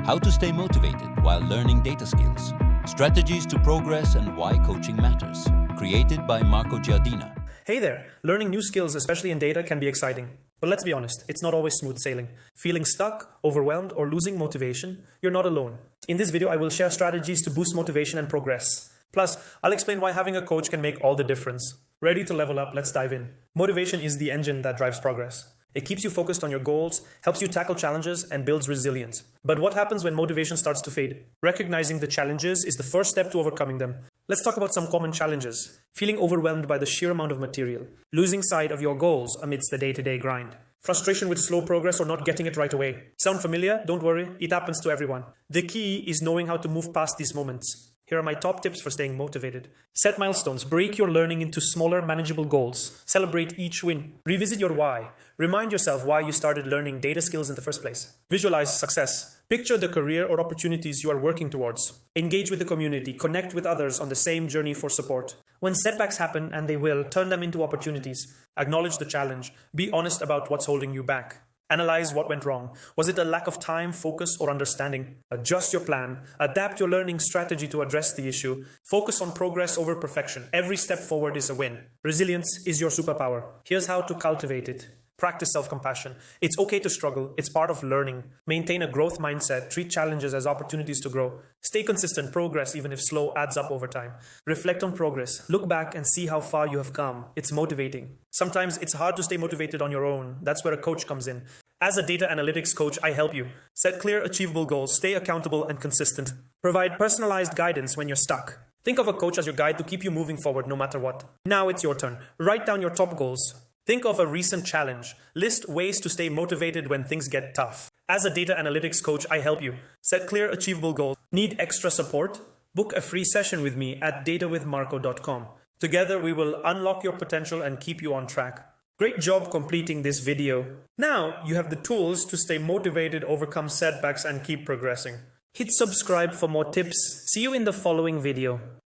How to stay motivated while learning data skills. Strategies to progress and why coaching matters. Created by Marco Giardina. Hey there! Learning new skills, especially in data, can be exciting. But let's be honest, it's not always smooth sailing. Feeling stuck, overwhelmed, or losing motivation? You're not alone. In this video, I will share strategies to boost motivation and progress. Plus, I'll explain why having a coach can make all the difference. Ready to level up? Let's dive in. Motivation is the engine that drives progress. It keeps you focused on your goals, helps you tackle challenges, and builds resilience. But what happens when motivation starts to fade? Recognizing the challenges is the first step to overcoming them. Let's talk about some common challenges. Feeling overwhelmed by the sheer amount of material. Losing sight of your goals amidst the day-to-day grind. Frustration with slow progress or not getting it right away. Sound familiar? Don't worry, it happens to everyone. The key is knowing how to move past these moments. Here are my top tips for staying motivated. Set milestones. Break your learning into smaller, manageable goals. Celebrate each win. Revisit your why. Remind yourself why you started learning data skills in the first place. Visualize success. Picture the career or opportunities you are working towards. Engage with the community. Connect with others on the same journey for support. When setbacks happen, and they will, turn them into opportunities. Acknowledge the challenge. Be honest about what's holding you back. Analyze what went wrong. Was it a lack of time, focus, or understanding? Adjust your plan. Adapt your learning strategy to address the issue. Focus on progress over perfection. Every step forward is a win. Resilience is your superpower. Here's how to cultivate it. Practice self-compassion. It's okay to struggle. It's part of learning. Maintain a growth mindset. Treat challenges as opportunities to grow. Stay consistent. Progress, even if slow, adds up over time. Reflect on progress. Look back and see how far you have come. It's motivating. Sometimes it's hard to stay motivated on your own. That's where a coach comes in. As a data analytics coach, I help you. Set clear, achievable goals. Stay accountable and consistent. Provide personalized guidance when you're stuck. Think of a coach as your guide to keep you moving forward no matter what. Now it's your turn. Write down your top goals. Think of a recent challenge. List ways to stay motivated when things get tough. As a data analytics coach, I help you. Set clear, achievable goals. Need extra support? Book a free session with me at DataWithMarco.com. Together, we will unlock your potential and keep you on track. Great job completing this video. Now, you have the tools to stay motivated, overcome setbacks, and keep progressing. Hit subscribe for more tips. See you in the following video.